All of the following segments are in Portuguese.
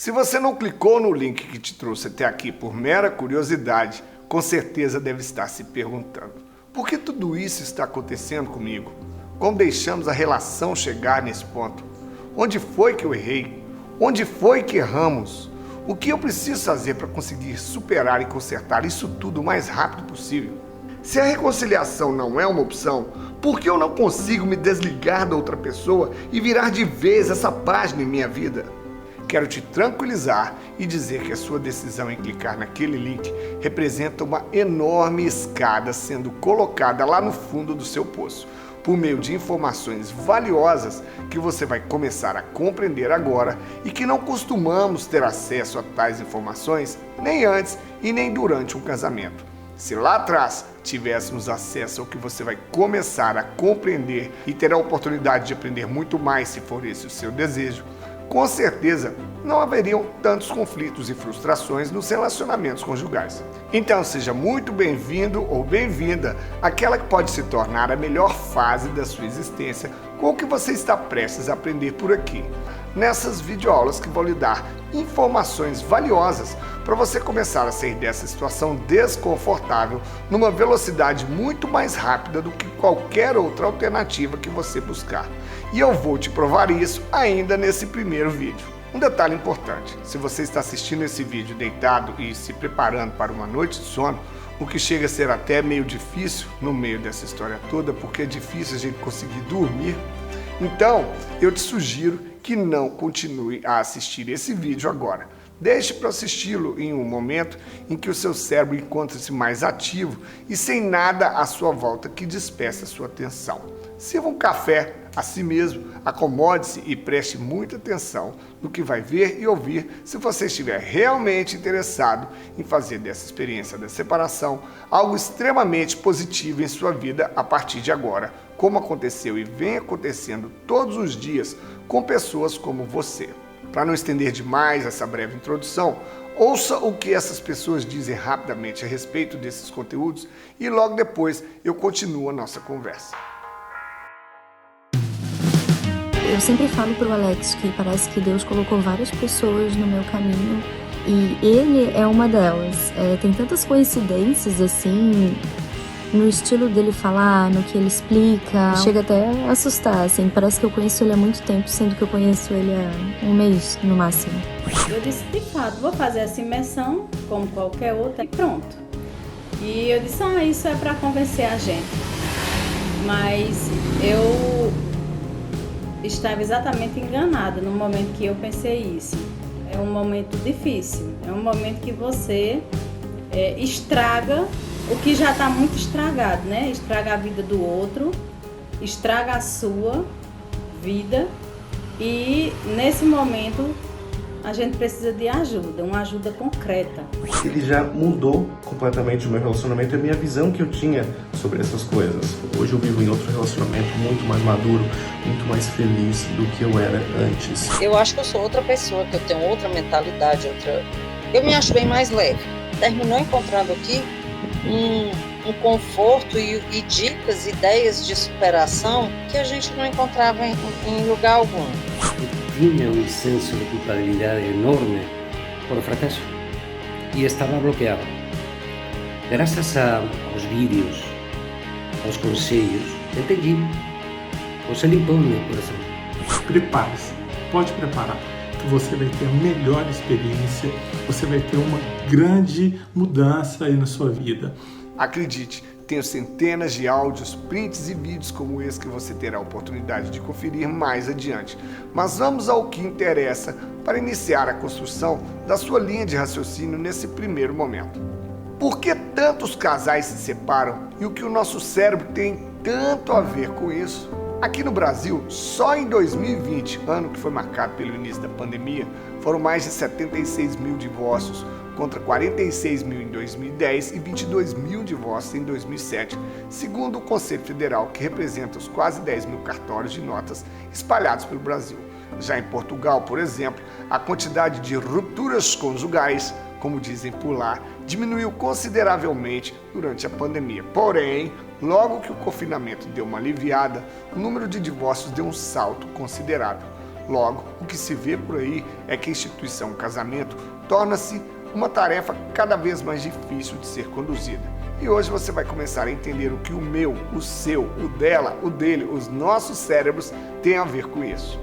Se você não clicou no link que te trouxe até aqui por mera curiosidade, com certeza deve estar se perguntando: por que tudo isso está acontecendo comigo? Como deixamos a relação chegar nesse ponto? Onde foi que eu errei? Onde foi que erramos? O que eu preciso fazer para conseguir superar e consertar isso tudo o mais rápido possível? Se a reconciliação não é uma opção, por que eu não consigo me desligar da outra pessoa e virar de vez essa página em minha vida? Quero te tranquilizar e dizer que a sua decisão em clicar naquele link representa uma enorme escada sendo colocada lá no fundo do seu poço, por meio de informações valiosas que você vai começar a compreender agora e que não costumamos ter acesso a tais informações nem antes e nem durante um casamento. Se lá atrás tivéssemos acesso ao que você vai começar a compreender e ter a oportunidade de aprender muito mais se for esse o seu desejo, com certeza não haveriam tantos conflitos e frustrações nos relacionamentos conjugais. Então seja muito bem-vindo ou bem-vinda àquela que pode se tornar a melhor fase da sua existência com o que você está prestes a aprender por aqui, nessas videoaulas que vão lhe dar informações valiosas para você começar a sair dessa situação desconfortável numa velocidade muito mais rápida do que qualquer outra alternativa que você buscar. E eu vou te provar isso ainda nesse primeiro vídeo. Um detalhe importante: se você está assistindo esse vídeo deitado e se preparando para uma noite de sono, o que chega a ser até meio difícil no meio dessa história toda, porque é difícil a gente conseguir dormir, então eu te sugiro que não continue a assistir esse vídeo agora. Deixe para assisti-lo em um momento em que o seu cérebro encontre-se mais ativo e sem nada à sua volta que despeça a sua atenção. Sirva um café a si mesmo, acomode-se e preste muita atenção no que vai ver e ouvir se você estiver realmente interessado em fazer dessa experiência da separação algo extremamente positivo em sua vida a partir de agora, como aconteceu e vem acontecendo todos os dias com pessoas como você. Para não estender demais essa breve introdução, ouça o que essas pessoas dizem rapidamente a respeito desses conteúdos e logo depois eu continuo a nossa conversa. Eu sempre falo pro Alex que parece que Deus colocou várias pessoas no meu caminho e ele é uma delas. Tem tantas coincidências assim, no estilo dele falar, no que ele explica, chega até a assustar, assim, parece que eu conheço ele há muito tempo, sendo que eu conheço ele há um mês no máximo. Eu disse, de fato, vou fazer essa imersão como qualquer outra e pronto. E eu disse, isso é para convencer a gente. Mas eu estava exatamente enganada no momento que eu pensei isso. É um momento difícil, é um momento que você estraga o que já está muito estragado, né? Estraga a vida do outro, estraga a sua vida e nesse momento a gente precisa de ajuda, uma ajuda concreta. Ele já mudou completamente o meu relacionamento e a minha visão que eu tinha sobre essas coisas. Hoje eu vivo em outro relacionamento muito mais maduro, muito mais feliz do que eu era antes. Eu acho que eu sou outra pessoa, que eu tenho outra mentalidade, eu me acho bem mais leve. Terminou encontrando aqui um conforto e dicas, ideias de superação que a gente não encontrava em lugar algum. Tinha un senso de culpabilidade enorme por o fracaso e estaba bloqueado. Graças aos vídeos, aos conselhos, entendi. Você limpou o meu coração. Prepare-se, pode preparar, que você vai ter a melhor experiência, você vai ter uma grande mudança aí na sua vida. Acredite, tenho centenas de áudios, prints e vídeos como esse que você terá a oportunidade de conferir mais adiante. Mas vamos ao que interessa para iniciar a construção da sua linha de raciocínio nesse primeiro momento. Por que tantos casais se separam e o que o nosso cérebro tem tanto a ver com isso? Aqui no Brasil, só em 2020, ano que foi marcado pelo início da pandemia, foram mais de 76 mil divórcios, contra 46 mil em 2010 e 22 mil divórcios em 2007, segundo o Conselho Federal, que representa os quase 10 mil cartórios de notas espalhados pelo Brasil. Já em Portugal, por exemplo, a quantidade de rupturas conjugais, como dizem por lá, diminuiu consideravelmente durante a pandemia. Porém, logo que o confinamento deu uma aliviada, o número de divórcios deu um salto considerável. Logo, o que se vê por aí é que a instituição casamento torna-se uma tarefa cada vez mais difícil de ser conduzida. E hoje você vai começar a entender o que o meu, o seu, o dela, o dele, os nossos cérebros têm a ver com isso.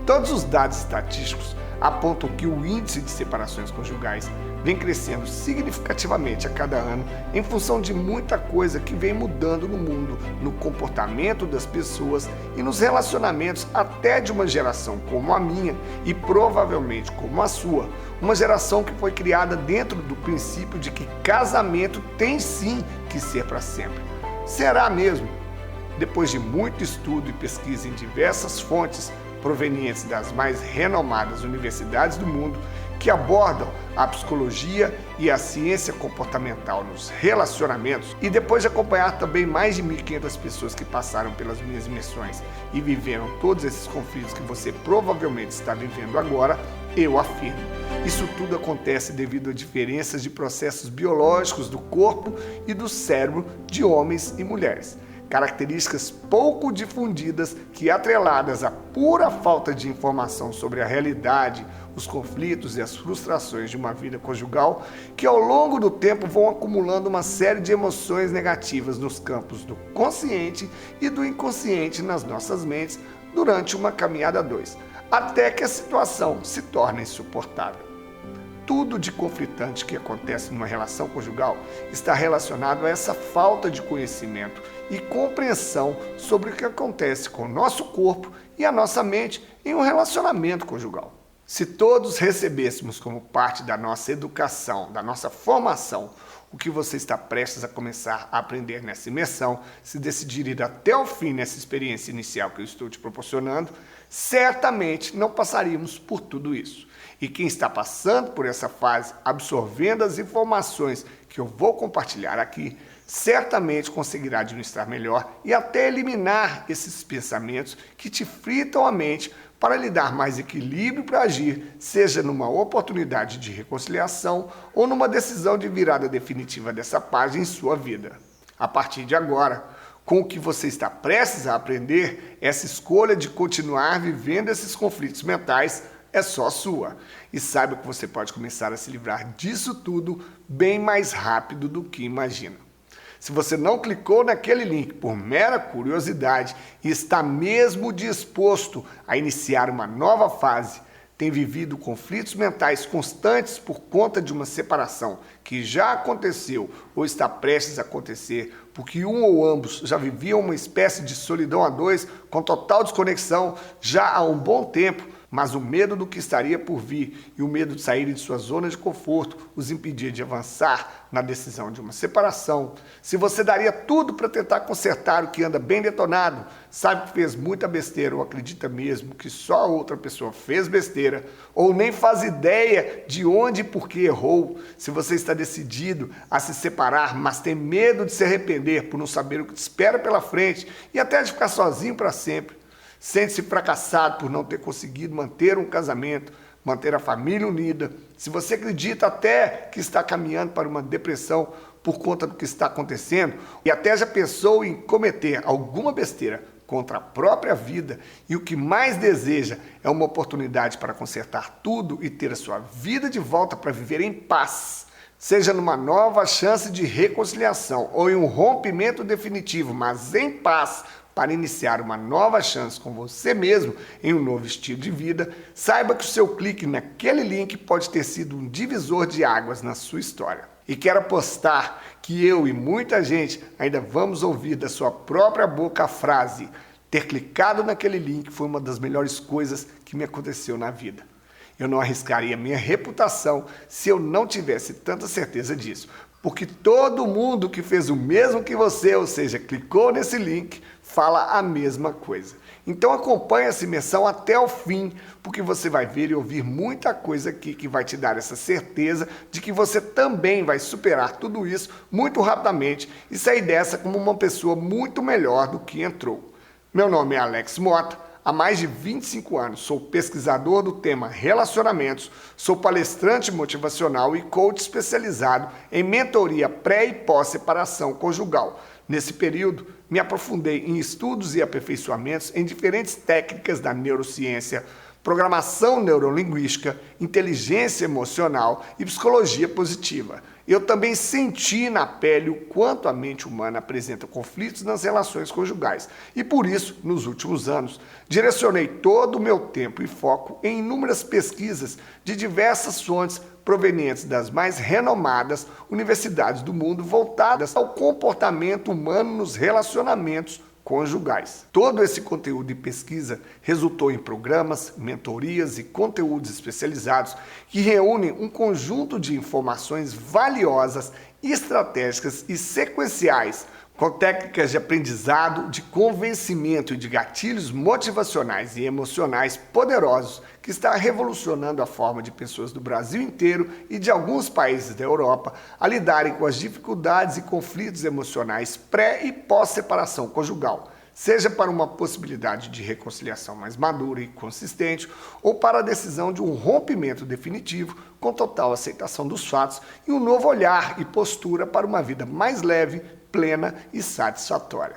Todos os dados estatísticos apontam que o índice de separações conjugais vem crescendo significativamente a cada ano em função de muita coisa que vem mudando no mundo, no comportamento das pessoas e nos relacionamentos até de uma geração como a minha e provavelmente como a sua, uma geração que foi criada dentro do princípio de que casamento tem sim que ser para sempre. Será mesmo? Depois de muito estudo e pesquisa em diversas fontes provenientes das mais renomadas universidades do mundo, que abordam a psicologia e a ciência comportamental nos relacionamentos, e depois de acompanhar também mais de 1.500 pessoas que passaram pelas minhas imersões e viveram todos esses conflitos que você provavelmente está vivendo agora, eu afirmo: isso tudo acontece devido a diferenças de processos biológicos do corpo e do cérebro de homens e mulheres. Características pouco difundidas que, atreladas à pura falta de informação sobre a realidade, os conflitos e as frustrações de uma vida conjugal, que ao longo do tempo vão acumulando uma série de emoções negativas nos campos do consciente e do inconsciente nas nossas mentes durante uma caminhada a dois, até que a situação se torne insuportável. Tudo de conflitante que acontece numa relação conjugal está relacionado a essa falta de conhecimento e compreensão sobre o que acontece com o nosso corpo e a nossa mente em um relacionamento conjugal. Se todos recebêssemos como parte da nossa educação, da nossa formação, o que você está prestes a começar a aprender nessa imersão, se decidir ir até o fim nessa experiência inicial que eu estou te proporcionando, certamente não passaríamos por tudo isso. E quem está passando por essa fase, absorvendo as informações que eu vou compartilhar aqui, certamente conseguirá administrar melhor e até eliminar esses pensamentos que te fritam a mente para lhe dar mais equilíbrio para agir, seja numa oportunidade de reconciliação ou numa decisão de virada definitiva dessa página em sua vida. A partir de agora, com o que você está prestes a aprender, essa escolha de continuar vivendo esses conflitos mentais é só sua. E saiba que você pode começar a se livrar disso tudo bem mais rápido do que imagina. Se você não clicou naquele link por mera curiosidade e está mesmo disposto a iniciar uma nova fase, tem vivido conflitos mentais constantes por conta de uma separação que já aconteceu ou está prestes a acontecer, porque um ou ambos já viviam uma espécie de solidão a dois com total desconexão já há um bom tempo, mas o medo do que estaria por vir e o medo de sair de sua zona de conforto os impedia de avançar na decisão de uma separação. Se você daria tudo para tentar consertar o que anda bem detonado, sabe que fez muita besteira ou acredita mesmo que só a outra pessoa fez besteira, ou nem faz ideia de onde e por que errou, se você está decidido a se separar, mas tem medo de se arrepender por não saber o que te espera pela frente e até de ficar sozinho para sempre, sente-se fracassado por não ter conseguido manter um casamento, manter a família unida, se você acredita até que está caminhando para uma depressão por conta do que está acontecendo e até já pensou em cometer alguma besteira contra a própria vida e o que mais deseja é uma oportunidade para consertar tudo e ter a sua vida de volta para viver em paz, seja numa nova chance de reconciliação ou em um rompimento definitivo, mas em paz, para iniciar uma nova chance com você mesmo em um novo estilo de vida, saiba que o seu clique naquele link pode ter sido um divisor de águas na sua história. E quero apostar que eu e muita gente ainda vamos ouvir da sua própria boca a frase: ter clicado naquele link foi uma das melhores coisas que me aconteceu na vida. Eu não arriscaria minha reputação se eu não tivesse tanta certeza disso, porque todo mundo que fez o mesmo que você, ou seja, clicou nesse link, fala a mesma coisa. Então acompanhe essa imersão até o fim, porque você vai ver e ouvir muita coisa aqui que vai te dar essa certeza de que você também vai superar tudo isso muito rapidamente e sair dessa como uma pessoa muito melhor do que entrou. Meu nome é Alex Mota. Há mais de 25 anos sou pesquisador do tema relacionamentos, sou palestrante motivacional e coach especializado em mentoria pré e pós-separação conjugal. Nesse período, me aprofundei em estudos e aperfeiçoamentos em diferentes técnicas da neurociência, programação neurolinguística, inteligência emocional e psicologia positiva. Eu também senti na pele o quanto a mente humana apresenta conflitos nas relações conjugais e, por isso, nos últimos anos, direcionei todo o meu tempo e foco em inúmeras pesquisas de diversas fontes provenientes das mais renomadas universidades do mundo voltadas ao comportamento humano nos relacionamentos conjugais. Todo esse conteúdo de pesquisa resultou em programas, mentorias e conteúdos especializados que reúnem um conjunto de informações valiosas, estratégicas e sequenciais, com técnicas de aprendizado, de convencimento e de gatilhos motivacionais e emocionais poderosos que está revolucionando a forma de pessoas do Brasil inteiro e de alguns países da Europa a lidarem com as dificuldades e conflitos emocionais pré- e pós-separação conjugal, seja para uma possibilidade de reconciliação mais madura e consistente ou para a decisão de um rompimento definitivo com total aceitação dos fatos e um novo olhar e postura para uma vida mais leve, plena e satisfatória.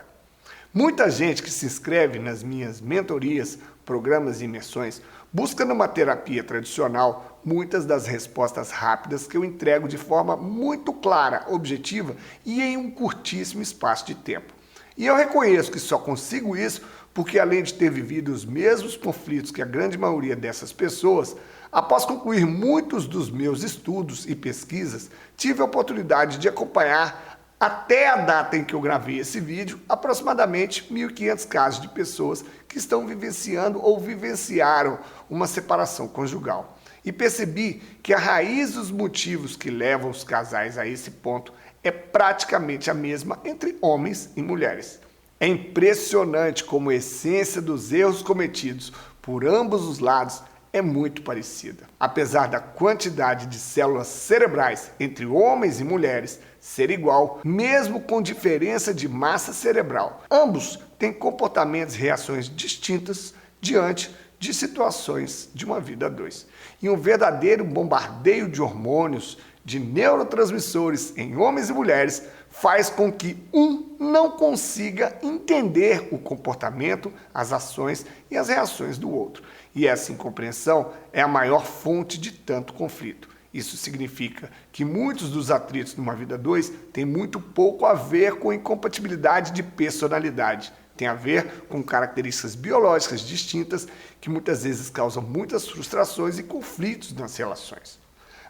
Muita gente que se inscreve nas minhas mentorias, programas e imersões busca numa terapia tradicional muitas das respostas rápidas que eu entrego de forma muito clara, objetiva e em um curtíssimo espaço de tempo. E eu reconheço que só consigo isso porque, além de ter vivido os mesmos conflitos que a grande maioria dessas pessoas, após concluir muitos dos meus estudos e pesquisas, tive a oportunidade de acompanhar até a data em que eu gravei esse vídeo, aproximadamente 1.500 casos de pessoas que estão vivenciando ou vivenciaram uma separação conjugal. E percebi que a raiz dos motivos que levam os casais a esse ponto é praticamente a mesma entre homens e mulheres. É impressionante como a essência dos erros cometidos por ambos os lados é muito parecida. Apesar da quantidade de células cerebrais entre homens e mulheres ser igual, mesmo com diferença de massa cerebral, ambos têm comportamentos e reações distintas diante de situações de uma vida a dois. E um verdadeiro bombardeio de hormônios, de neurotransmissores em homens e mulheres faz com que um não consiga entender o comportamento, as ações e as reações do outro. E essa incompreensão é a maior fonte de tanto conflito. Isso significa que muitos dos atritos numa vida a dois têm muito pouco a ver com incompatibilidade de personalidade. Tem a ver com características biológicas distintas que muitas vezes causam muitas frustrações e conflitos nas relações.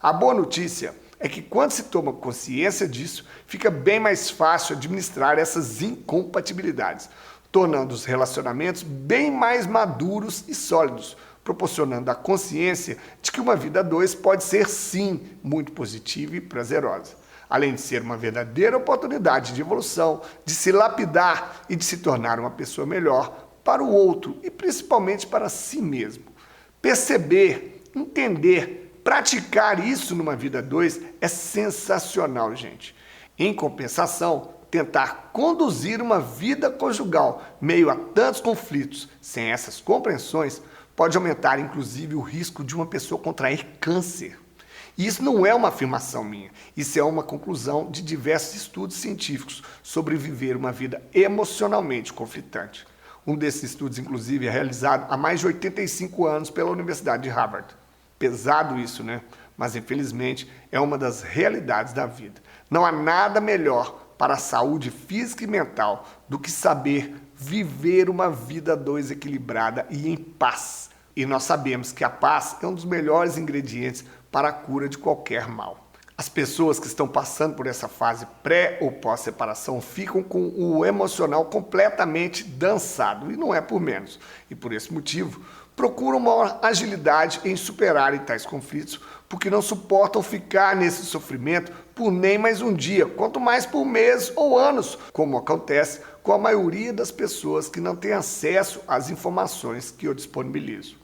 A boa notícia é que quando se toma consciência disso, fica bem mais fácil administrar essas incompatibilidades, tornando os relacionamentos bem mais maduros e sólidos, proporcionando a consciência de que uma vida a dois pode ser sim muito positiva e prazerosa, além de ser uma verdadeira oportunidade de evolução, de se lapidar e de se tornar uma pessoa melhor para o outro e principalmente para si mesmo. Perceber, entender, praticar isso numa vida a dois é sensacional, gente. Em compensação, tentar conduzir uma vida conjugal meio a tantos conflitos, sem essas compreensões, pode aumentar inclusive o risco de uma pessoa contrair câncer. E isso não é uma afirmação minha, isso é uma conclusão de diversos estudos científicos sobre viver uma vida emocionalmente conflitante. Um desses estudos, inclusive, é realizado há mais de 85 anos pela Universidade de Harvard. Pesado isso, né? Mas, infelizmente, é uma das realidades da vida. Não há nada melhor para a saúde física e mental do que saber viver uma vida a dois equilibrada e em paz. E nós sabemos que a paz é um dos melhores ingredientes para a cura de qualquer mal. As pessoas que estão passando por essa fase pré ou pós-separação ficam com o emocional completamente dançado, e não é por menos. E por esse motivo, procuram maior agilidade em superarem tais conflitos, porque não suportam ficar nesse sofrimento por nem mais um dia, quanto mais por meses ou anos, como acontece com a maioria das pessoas que não têm acesso às informações que eu disponibilizo.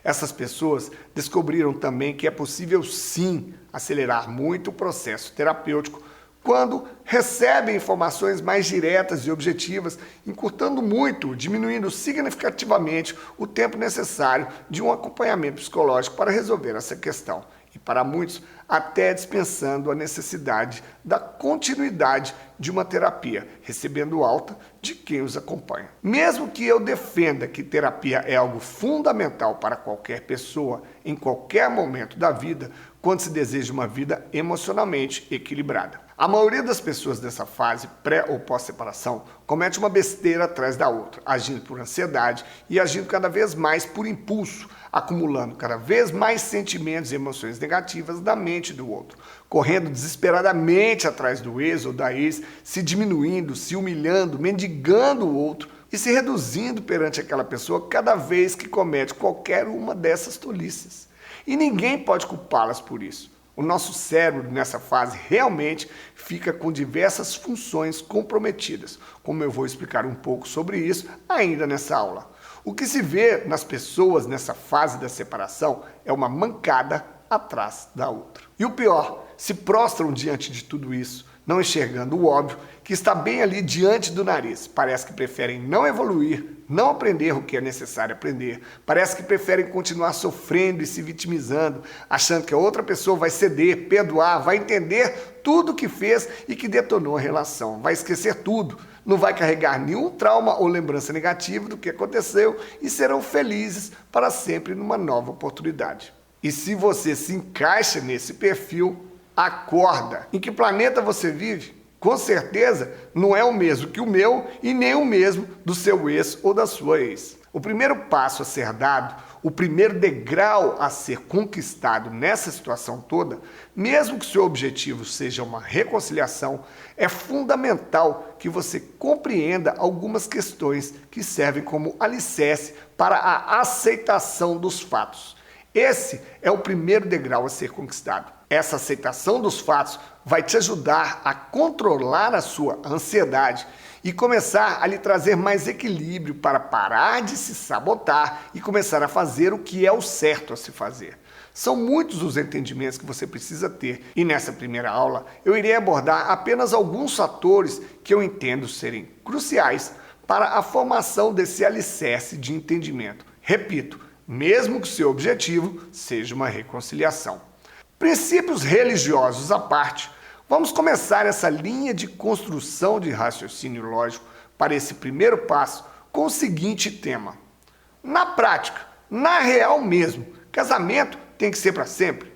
Essas pessoas descobriram também que é possível sim acelerar muito o processo terapêutico quando recebem informações mais diretas e objetivas, encurtando muito, diminuindo significativamente o tempo necessário de um acompanhamento psicológico para resolver essa questão. e para muitos até dispensando a necessidade da continuidade de uma terapia, recebendo alta de quem os acompanha. Mesmo que eu defenda que terapia é algo fundamental para qualquer pessoa, em qualquer momento da vida, quando se deseja uma vida emocionalmente equilibrada. A maioria das pessoas dessa fase, pré ou pós-separação, comete uma besteira atrás da outra, agindo por ansiedade e agindo cada vez mais por impulso, acumulando cada vez mais sentimentos e emoções negativas na mente do outro, correndo desesperadamente atrás do ex ou da ex, se diminuindo, se humilhando, mendigando o outro e se reduzindo perante aquela pessoa cada vez que comete qualquer uma dessas tolices. E ninguém pode culpá-las por isso. O nosso cérebro, nessa fase, realmente fica com diversas funções comprometidas, como eu vou explicar um pouco sobre isso ainda nessa aula. O que se vê nas pessoas nessa fase da separação é uma mancada atrás da outra. E o pior, se prostram diante de tudo isso, não enxergando o óbvio que está bem ali diante do nariz. Parece que preferem não evoluir, não aprender o que é necessário aprender. Parece que preferem continuar sofrendo e se vitimizando, achando que a outra pessoa vai ceder, perdoar, vai entender tudo o que fez e que detonou a relação. Vai esquecer tudo, não vai carregar nenhum trauma ou lembrança negativa do que aconteceu e serão felizes para sempre numa nova oportunidade. E se você se encaixa nesse perfil, acorda. Em que planeta você vive? Com certeza não é o mesmo que o meu e nem o mesmo do seu ex ou da sua ex. O primeiro passo a ser dado, o primeiro degrau a ser conquistado nessa situação toda, mesmo que seu objetivo seja uma reconciliação, é fundamental que você compreenda algumas questões que servem como alicerce para a aceitação dos fatos. Esse é o primeiro degrau a ser conquistado. Essa aceitação dos fatos vai te ajudar a controlar a sua ansiedade e começar a lhe trazer mais equilíbrio para parar de se sabotar e começar a fazer o que é o certo a se fazer. São muitos os entendimentos que você precisa ter e nessa primeira aula eu irei abordar apenas alguns fatores que eu entendo serem cruciais para a formação desse alicerce de entendimento. Repito, mesmo que seu objetivo seja uma reconciliação. Princípios religiosos à parte, vamos começar essa linha de construção de raciocínio lógico para esse primeiro passo com o seguinte tema. Na prática, na real mesmo, casamento tem que ser para sempre.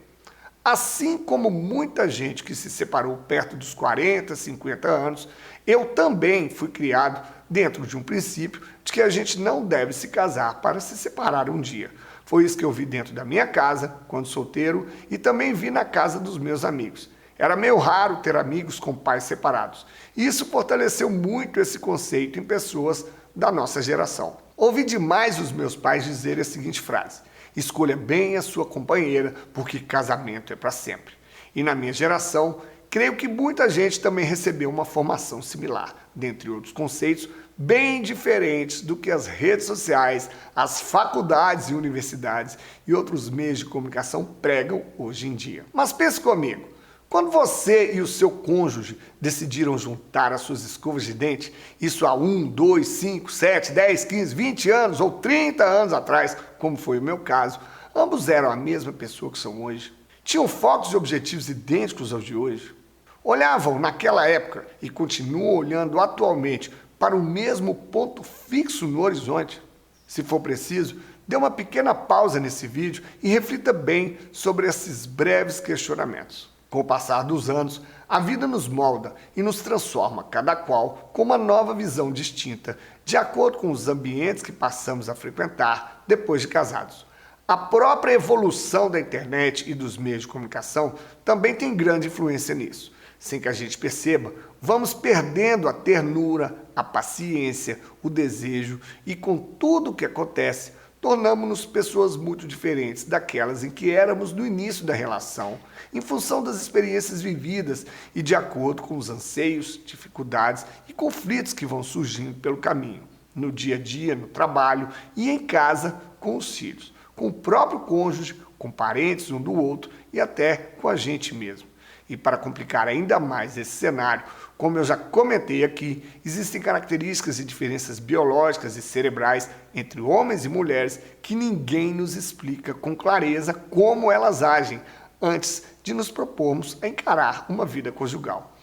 Assim como muita gente que se separou perto dos 40, 50 anos, eu também fui criado dentro de um princípio de que a gente não deve se casar para se separar um dia. Foi isso que eu vi dentro da minha casa, quando solteiro, e também vi na casa dos meus amigos. Era meio raro ter amigos com pais separados. E isso fortaleceu muito esse conceito em pessoas da nossa geração. Ouvi demais os meus pais dizerem a seguinte frase: escolha bem a sua companheira, porque casamento é para sempre. E na minha geração, creio que muita gente também recebeu uma formação similar, dentre outros conceitos bem diferentes do que as redes sociais, as faculdades e universidades e outros meios de comunicação pregam hoje em dia. Mas pense comigo, quando você e o seu cônjuge decidiram juntar as suas escovas de dente, isso há 1, 2, 5, 7, 10, 15, 20 anos ou 30 anos atrás, como foi o meu caso, ambos eram a mesma pessoa que são hoje. Tinham focos e objetivos idênticos aos de hoje. Olhavam naquela época e continuam olhando atualmente para o mesmo ponto fixo no horizonte. Se for preciso, dê uma pequena pausa nesse vídeo e reflita bem sobre esses breves questionamentos. Com o passar dos anos, a vida nos molda e nos transforma, cada qual com uma nova visão distinta, de acordo com os ambientes que passamos a frequentar depois de casados. A própria evolução da internet e dos meios de comunicação também tem grande influência nisso. Sem que a gente perceba, vamos perdendo a ternura, a paciência, o desejo e com tudo o que acontece, tornamos-nos pessoas muito diferentes daquelas em que éramos no início da relação, em função das experiências vividas e de acordo com os anseios, dificuldades e conflitos que vão surgindo pelo caminho, no dia a dia, no trabalho e em casa com os filhos, com o próprio cônjuge, com parentes um do outro e até com a gente mesmo. E para complicar ainda mais esse cenário, como eu já comentei aqui, existem características e diferenças biológicas e cerebrais entre homens e mulheres que ninguém nos explica com clareza como elas agem, antes de nos propormos a encarar uma vida conjugal.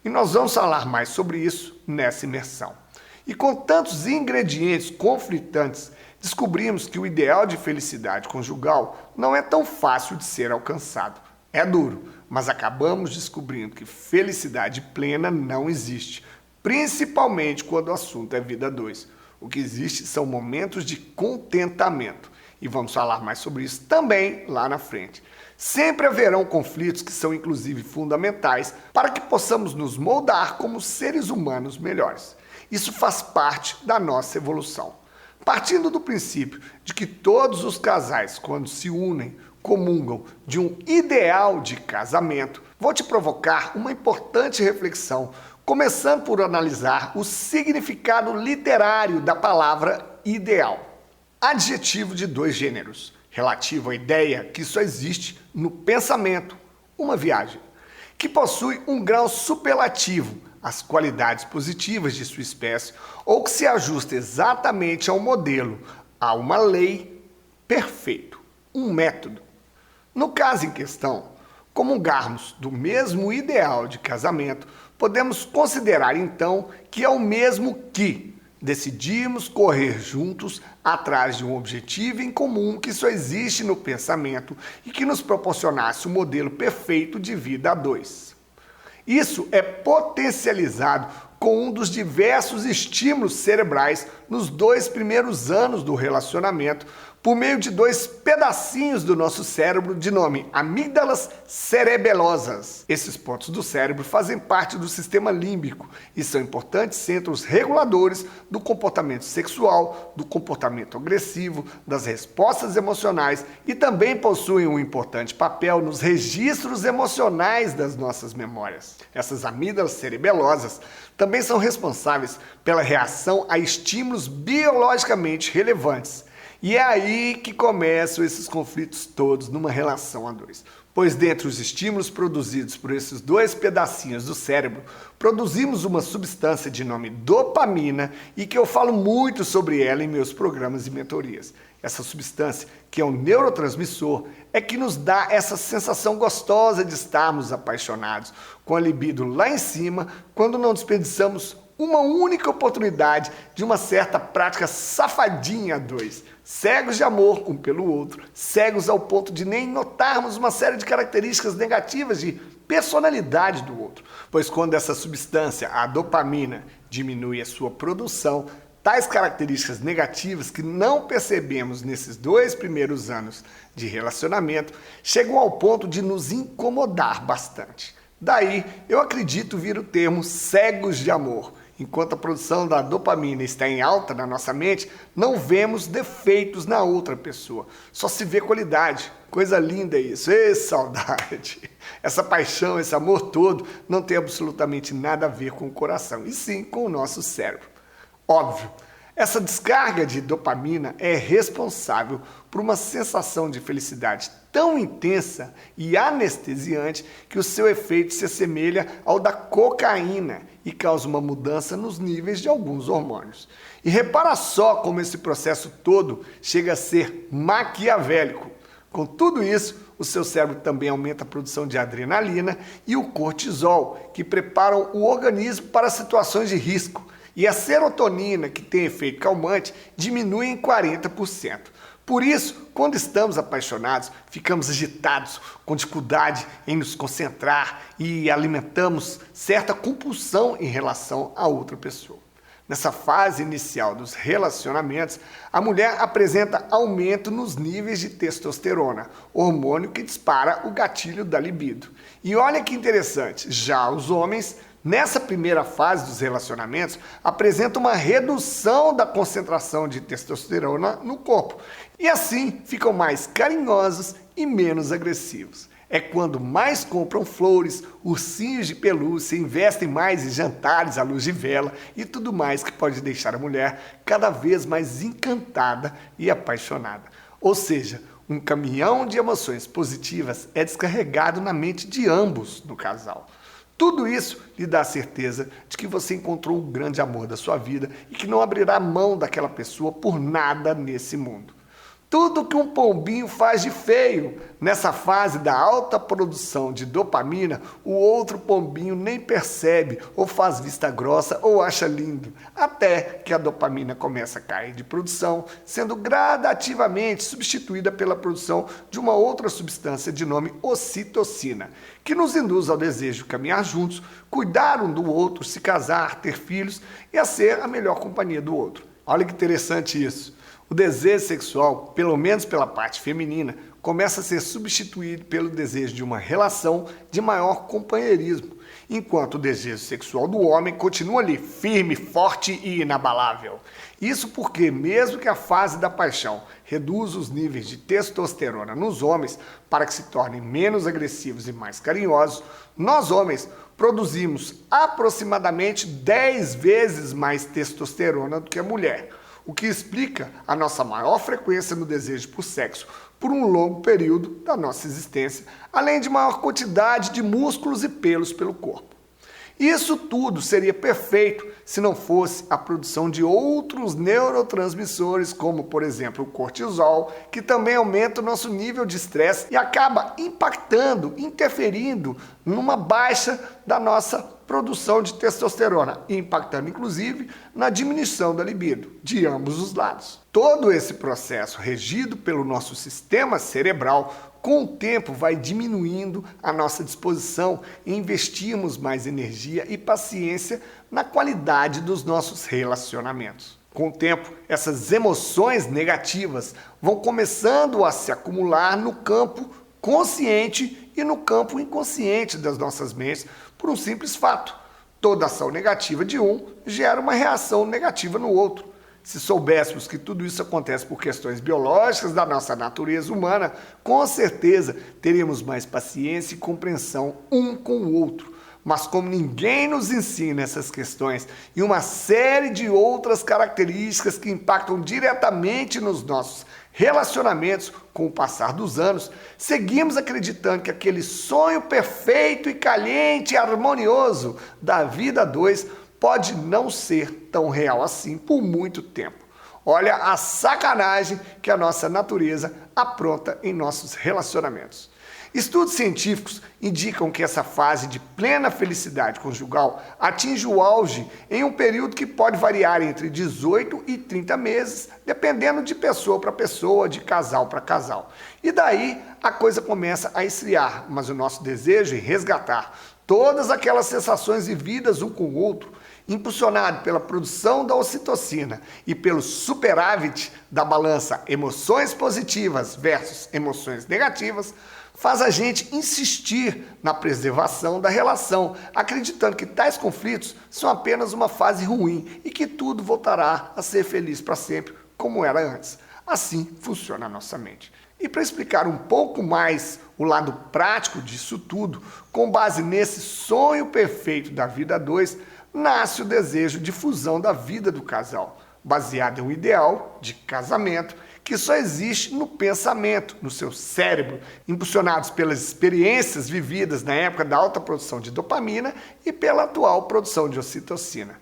E nós vamos falar mais sobre isso nessa imersão. E com tantos ingredientes conflitantes, descobrimos que o ideal de felicidade conjugal não é tão fácil de ser alcançado. É duro, mas acabamos descobrindo que felicidade plena não existe, principalmente quando o assunto é vida a dois. O que existe são momentos de contentamento. E vamos falar mais sobre isso também lá na frente. Sempre haverão conflitos que são inclusive fundamentais para que possamos nos moldar como seres humanos melhores. Isso faz parte da nossa evolução. Partindo do princípio de que todos os casais, quando se unem, comungam de um ideal de casamento, vou te provocar uma importante reflexão, começando por analisar o significado literário da palavra ideal. Adjetivo de dois gêneros, relativo à ideia que só existe no pensamento, uma viagem, que possui um grau superlativo às qualidades positivas de sua espécie ou que se ajusta exatamente ao modelo, a uma lei perfeito, um método. No caso em questão, comungarmos do mesmo ideal de casamento, podemos considerar então que é o mesmo que decidimos correr juntos atrás de um objetivo em comum que só existe no pensamento e que nos proporcionasse o modelo perfeito de vida a dois. Isso é potencializado com um dos diversos estímulos cerebrais nos 2 primeiros anos do relacionamento, por meio de 2 pedacinhos do nosso cérebro de nome amígdalas cerebelosas. Esses pontos do cérebro fazem parte do sistema límbico e são importantes centros reguladores do comportamento sexual, do comportamento agressivo, das respostas emocionais e também possuem um importante papel nos registros emocionais das nossas memórias. Essas amígdalas cerebelosas também são responsáveis pela reação a estímulos biologicamente relevantes. E é aí que começam esses conflitos todos numa relação a dois. Pois dentre os estímulos produzidos por esses 2 pedacinhos do cérebro, produzimos uma substância de nome dopamina e que eu falo muito sobre ela em meus programas e mentorias. Essa substância, que é um neurotransmissor, é que nos dá essa sensação gostosa de estarmos apaixonados, com a libido lá em cima, quando não desperdiçamos uma única oportunidade de uma certa prática safadinha a dois, cegos de amor um pelo outro, cegos ao ponto de nem notarmos uma série de características negativas de personalidade do outro, pois quando essa substância, a dopamina, diminui a sua produção, tais características negativas que não percebemos nesses 2 primeiros anos de relacionamento chegam ao ponto de nos incomodar bastante. Daí, eu acredito vir o termo cegos de amor. Enquanto a produção da dopamina está em alta na nossa mente, não vemos defeitos na outra pessoa. Só se vê qualidade. Coisa linda isso. Ê, saudade! Essa paixão, esse amor todo, não tem absolutamente nada a ver com o coração, e sim com o nosso cérebro. Óbvio, essa descarga de dopamina é responsável por uma sensação de felicidade tão intensa e anestesiante que o seu efeito se assemelha ao da cocaína e causa uma mudança nos níveis de alguns hormônios. E repara só como esse processo todo chega a ser maquiavélico. Com tudo isso, o seu cérebro também aumenta a produção de adrenalina e o cortisol, que preparam o organismo para situações de risco. E a serotonina, que tem efeito calmante, diminui em 40%. Por isso, quando estamos apaixonados, ficamos agitados, com dificuldade em nos concentrar e alimentamos certa compulsão em relação a outra pessoa. Nessa fase inicial dos relacionamentos, a mulher apresenta aumento nos níveis de testosterona, hormônio que dispara o gatilho da libido. E olha que interessante, já os homens, nessa primeira fase dos relacionamentos, apresentam uma redução da concentração de testosterona no corpo e assim ficam mais carinhosos e menos agressivos. É quando mais compram flores, ursinhos de pelúcia, investem mais em jantares à luz de vela e tudo mais que pode deixar a mulher cada vez mais encantada e apaixonada. Ou seja, um caminhão de emoções positivas é descarregado na mente de ambos no casal. Tudo isso lhe dá a certeza de que você encontrou o grande amor da sua vida e que não abrirá mão daquela pessoa por nada nesse mundo. tudo que um pombinho faz de feio. Nessa fase da alta produção de dopamina, o outro pombinho nem percebe, ou faz vista grossa, ou acha lindo, até que a dopamina começa a cair de produção, sendo gradativamente substituída pela produção de uma outra substância de nome ocitocina, que nos induz ao desejo de caminhar juntos, cuidar um do outro, se casar, ter filhos e a ser a melhor companhia do outro. Olha que interessante isso. O desejo sexual, pelo menos pela parte feminina, começa a ser substituído pelo desejo de uma relação de maior companheirismo, enquanto o desejo sexual do homem continua ali, firme, forte e inabalável. Isso porque, mesmo que a fase da paixão reduza os níveis de testosterona nos homens para que se tornem menos agressivos e mais carinhosos, nós homens produzimos aproximadamente 10 vezes mais testosterona do que a mulher, o que explica a nossa maior frequência no desejo por sexo por um longo período da nossa existência, além de maior quantidade de músculos e pelos pelo corpo. Isso tudo seria perfeito se não fosse a produção de outros neurotransmissores, como, por exemplo, o cortisol, que também aumenta o nosso nível de estresse e acaba impactando, interferindo numa baixa da nossa produção de testosterona, impactando inclusive na diminuição da libido de ambos os lados. Todo esse processo, regido pelo nosso sistema cerebral, com o tempo vai diminuindo a nossa disposição e investimos mais energia e paciência na qualidade dos nossos relacionamentos. Com o tempo, essas emoções negativas vão começando a se acumular no campo consciente e no campo inconsciente das nossas mentes por um simples fato. Toda ação negativa de um gera uma reação negativa no outro. Se soubéssemos que tudo isso acontece por questões biológicas da nossa natureza humana, com certeza teríamos mais paciência e compreensão um com o outro. Mas como ninguém nos ensina essas questões e uma série de outras características que impactam diretamente nos nossos relacionamentos com o passar dos anos, seguimos acreditando que aquele sonho perfeito e caliente e harmonioso da vida a dois pode não ser tão real assim por muito tempo. Olha a sacanagem que a nossa natureza apronta em nossos relacionamentos. Estudos científicos indicam que essa fase de plena felicidade conjugal atinge o auge em um período que pode variar entre 18 e 30 meses, dependendo de pessoa para pessoa, de casal para casal. E daí a coisa começa a esfriar, mas o nosso desejo em resgatar todas aquelas sensações vividas um com o outro, impulsionado pela produção da ocitocina e pelo superávit da balança emoções positivas versus emoções negativas, faz a gente insistir na preservação da relação, acreditando que tais conflitos são apenas uma fase ruim e que tudo voltará a ser feliz para sempre, como era antes. Assim funciona a nossa mente. E para explicar um pouco mais o lado prático disso tudo, com base nesse sonho perfeito da vida a dois, nasce o desejo de fusão da vida do casal, baseado em um ideal de casamento que só existe no pensamento, no seu cérebro, impulsionados pelas experiências vividas na época da alta produção de dopamina e pela atual produção de ocitocina.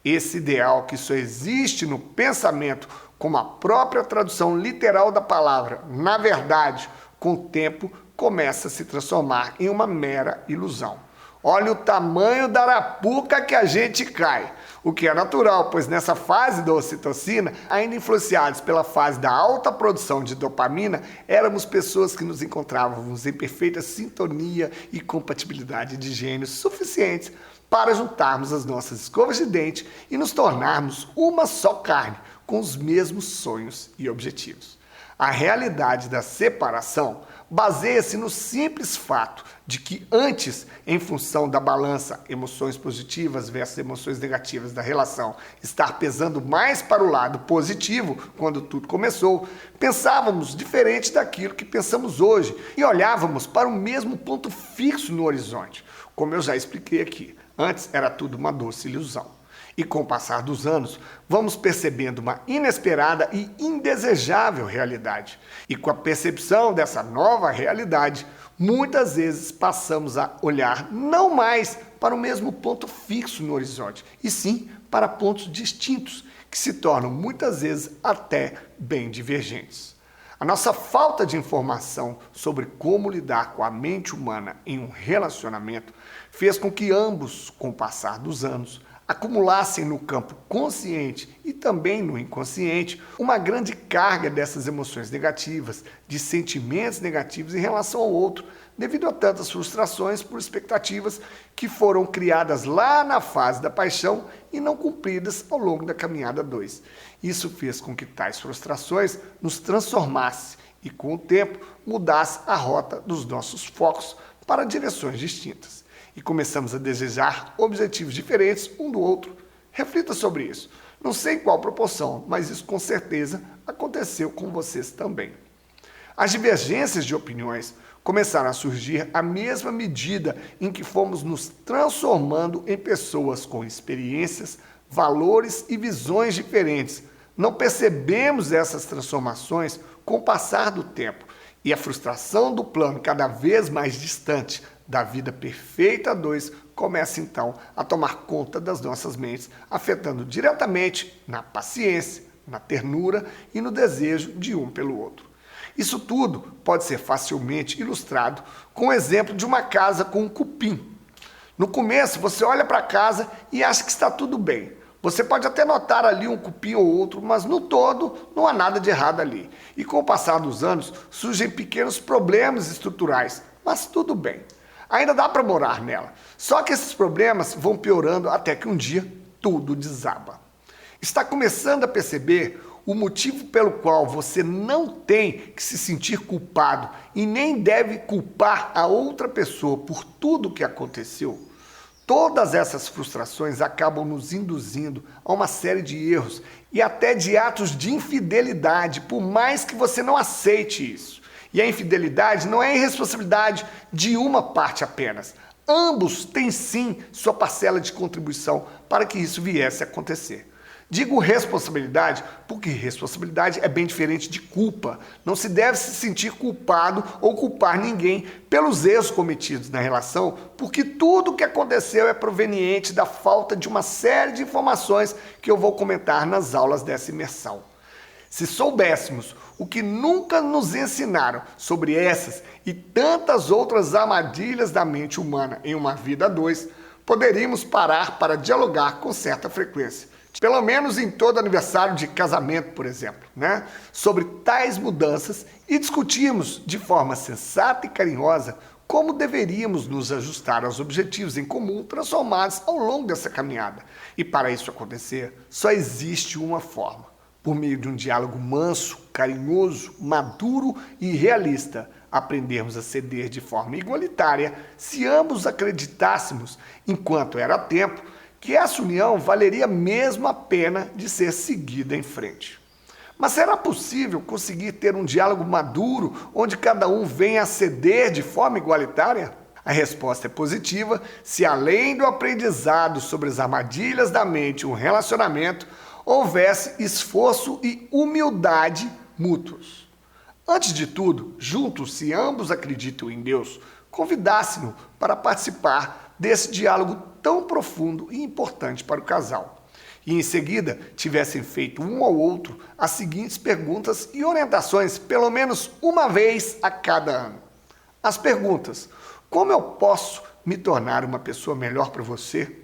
Esse ideal que só existe no pensamento, como a própria tradução literal da palavra, na verdade, com o tempo, começa a se transformar em uma mera ilusão. Olha o tamanho da arapuca que a gente cai, o que é natural, pois nessa fase da ocitocina, ainda influenciados pela fase da alta produção de dopamina, éramos pessoas que nos encontrávamos em perfeita sintonia e compatibilidade de gênios suficientes para juntarmos as nossas escovas de dente e nos tornarmos uma só carne, com os mesmos sonhos e objetivos. A realidade da separação baseia-se no simples fato de que antes, em função da balança emoções positivas versus emoções negativas da relação estar pesando mais para o lado positivo quando tudo começou, pensávamos diferente daquilo que pensamos hoje e olhávamos para o mesmo ponto fixo no horizonte. Como eu já expliquei aqui, antes era tudo uma doce ilusão. E com o passar dos anos, vamos percebendo uma inesperada e indesejável realidade. E com a percepção dessa nova realidade, muitas vezes passamos a olhar não mais para o mesmo ponto fixo no horizonte, e sim para pontos distintos, que se tornam muitas vezes até bem divergentes. A nossa falta de informação sobre como lidar com a mente humana em um relacionamento fez com que ambos, com o passar dos anos, acumulassem no campo consciente e também no inconsciente uma grande carga dessas emoções negativas, de sentimentos negativos em relação ao outro, devido a tantas frustrações por expectativas que foram criadas lá na fase da paixão e não cumpridas ao longo da caminhada 2. Isso fez com que tais frustrações nos transformasse e, com o tempo, mudasse a rota dos nossos focos para direções distintas. E começamos a desejar objetivos diferentes um do outro. Reflita sobre isso. Não sei em qual proporção, mas isso com certeza aconteceu com vocês também. As divergências de opiniões começaram a surgir à mesma medida em que fomos nos transformando em pessoas com experiências, valores e visões diferentes. Não percebemos essas transformações com o passar do tempo e a frustração do plano cada vez mais distante da vida perfeita a dois começa então a tomar conta das nossas mentes, afetando diretamente na paciência, na ternura e no desejo de um pelo outro. Isso tudo pode ser facilmente ilustrado com o exemplo de uma casa com um cupim. No começo, você olha para a casa e acha que está tudo bem. Você pode até notar ali um cupim ou outro, mas no todo não há nada de errado ali. E com o passar dos anos, surgem pequenos problemas estruturais, mas tudo bem. Ainda dá para morar nela. Só que esses problemas vão piorando até que um dia tudo desaba. Está começando a perceber o motivo pelo qual você não tem que se sentir culpado e nem deve culpar a outra pessoa por tudo o que aconteceu? Todas essas frustrações acabam nos induzindo a uma série de erros e até de atos de infidelidade, por mais que você não aceite isso. E a infidelidade não é irresponsabilidade de uma parte apenas. Ambos têm sim sua parcela de contribuição para que isso viesse a acontecer. Digo responsabilidade porque responsabilidade é bem diferente de culpa. Não se deve se sentir culpado ou culpar ninguém pelos erros cometidos na relação, porque tudo o que aconteceu é proveniente da falta de uma série de informações que eu vou comentar nas aulas dessa imersão. Se soubéssemos o que nunca nos ensinaram sobre essas e tantas outras armadilhas da mente humana em uma vida a dois, poderíamos parar para dialogar com certa frequência. Pelo menos em todo aniversário de casamento, por exemplo, sobre tais mudanças e discutirmos de forma sensata e carinhosa como deveríamos nos ajustar aos objetivos em comum transformados ao longo dessa caminhada. E para isso acontecer, só existe uma forma: por meio de um diálogo manso, carinhoso, maduro e realista, aprendermos a ceder de forma igualitária se ambos acreditássemos, enquanto era tempo, que essa união valeria mesmo a pena de ser seguida em frente. Mas será possível conseguir ter um diálogo maduro onde cada um venha a ceder de forma igualitária? A resposta é positiva se, além do aprendizado sobre as armadilhas da mente e um relacionamento, houvesse esforço e humildade mútuos. Antes de tudo, juntos, se ambos acreditam em Deus, convidasse-no para participar desse diálogo tão profundo e importante para o casal. E em seguida, tivessem feito um ao outro as seguintes perguntas e orientações pelo menos uma vez a cada ano. As perguntas: como eu posso me tornar uma pessoa melhor para você?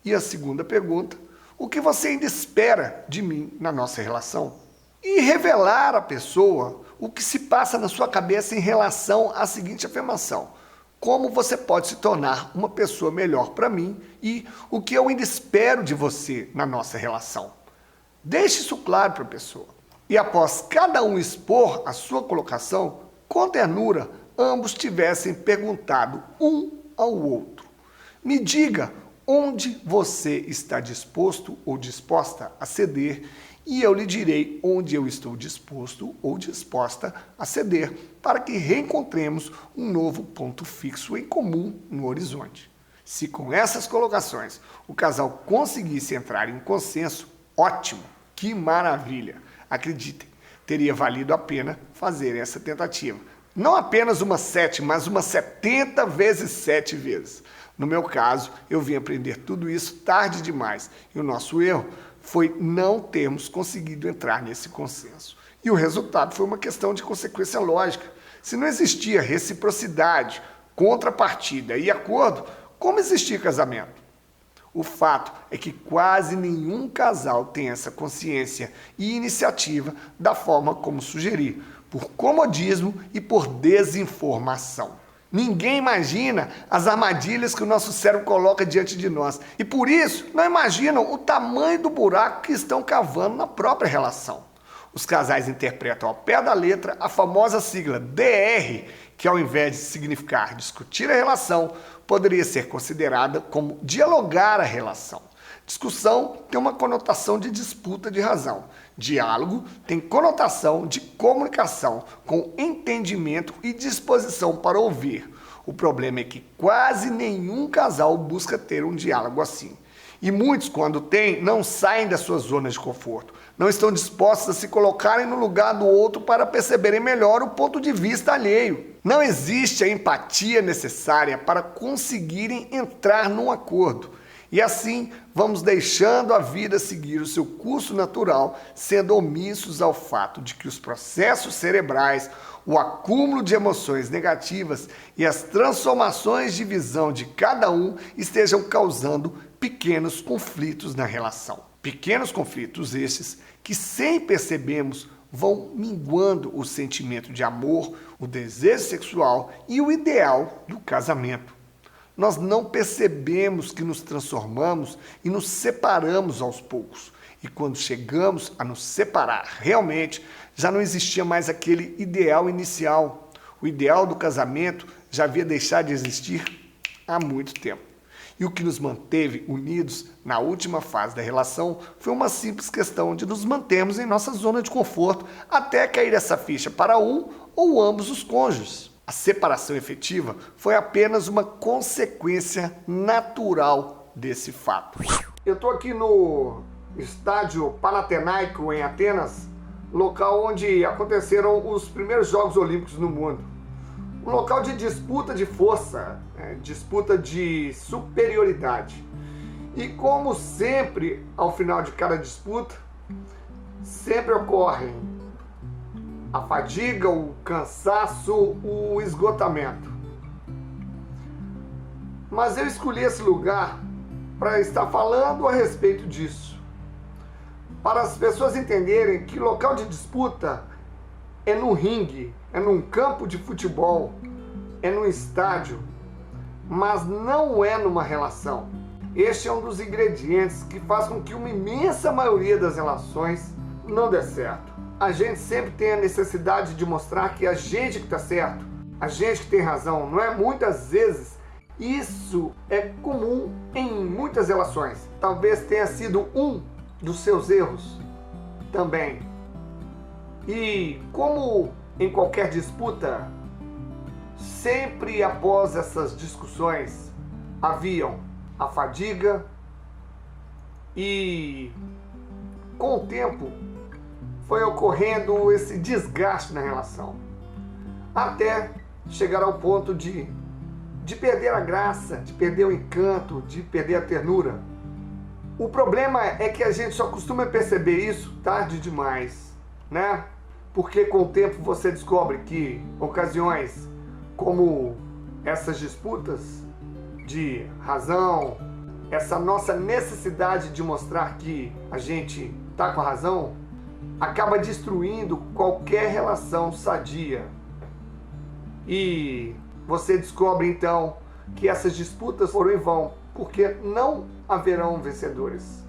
E a segunda pergunta: o que você ainda espera de mim na nossa relação? E revelar à pessoa o que se passa na sua cabeça em relação à seguinte afirmação: como você pode se tornar uma pessoa melhor para mim e o que eu ainda espero de você na nossa relação. Deixe isso claro para a pessoa. E após cada um expor a sua colocação, com ternura, ambos tivessem perguntado um ao outro: me diga onde você está disposto ou disposta a ceder, e eu lhe direi onde eu estou disposto ou disposta a ceder, para que reencontremos um novo ponto fixo em comum no horizonte. Se com essas colocações o casal conseguisse entrar em consenso, ótimo, que maravilha! Acreditem, teria valido a pena fazer essa tentativa. Não apenas uma 7, mas uma 70 vezes 7 vezes. No meu caso, eu vim aprender tudo isso tarde demais, e o nosso erro foi não termos conseguido entrar nesse consenso. E o resultado foi uma questão de consequência lógica. Se não existia reciprocidade, contrapartida e acordo, como existia casamento? O fato é que quase nenhum casal tem essa consciência e iniciativa da forma como sugerir, por comodismo e por desinformação. Ninguém imagina as armadilhas que o nosso cérebro coloca diante de nós e por isso não imaginam o tamanho do buraco que estão cavando na própria relação. Os casais interpretam ao pé da letra a famosa sigla DR, que ao invés de significar discutir a relação, poderia ser considerada como dialogar a relação. Discussão tem uma conotação de disputa de razão. Diálogo tem conotação de comunicação, com entendimento e disposição para ouvir. O problema é que quase nenhum casal busca ter um diálogo assim. E muitos, quando têm, não saem da sua zona de conforto. Não estão dispostos a se colocarem no lugar do outro para perceberem melhor o ponto de vista alheio. Não existe a empatia necessária para conseguirem entrar num acordo. E assim, vamos deixando a vida seguir o seu curso natural, sendo omissos ao fato de que os processos cerebrais, o acúmulo de emoções negativas e as transformações de visão de cada um estejam causando pequenos conflitos na relação. Pequenos conflitos estes que, sem percebermos, vão minguando o sentimento de amor, o desejo sexual e o ideal do casamento. Nós não percebemos que nos transformamos e nos separamos aos poucos. E quando chegamos a nos separar realmente, já não existia mais aquele ideal inicial. O ideal do casamento já havia deixado de existir há muito tempo. E o que nos manteve unidos na última fase da relação foi uma simples questão de nos mantermos em nossa zona de conforto até cair essa ficha para um ou ambos os cônjuges. A separação efetiva foi apenas uma consequência natural desse fato. Eu estou aqui no estádio Panathinaiko em Atenas, local onde aconteceram os primeiros Jogos Olímpicos no mundo. Um local de disputa de força, disputa de superioridade. E como sempre, ao final de cada disputa, sempre ocorrem a fadiga, o cansaço, o esgotamento. Mas eu escolhi esse lugar para estar falando a respeito disso. Para as pessoas entenderem que local de disputa é num ringue, é num campo de futebol, é num estádio, mas não é numa relação. Este é um dos ingredientes que faz com que uma imensa maioria das relações não dê certo. A gente sempre tem a necessidade de mostrar que a gente que está certo, a gente que tem razão, não é? Muitas vezes isso é comum em muitas relações. Talvez tenha sido um dos seus erros também. E como em qualquer disputa, sempre após essas discussões haviam a fadiga e com o tempo foi ocorrendo esse desgaste na relação, até chegar ao ponto de perder a graça, de perder o encanto, de perder a ternura. O problema é que a gente só costuma perceber isso tarde demais, né? Porque com o tempo você descobre que ocasiões como essas disputas de razão, essa nossa necessidade de mostrar que a gente está com a razão, acaba destruindo qualquer relação sadia. E você descobre então que essas disputas foram em vão, porque não haverão vencedores.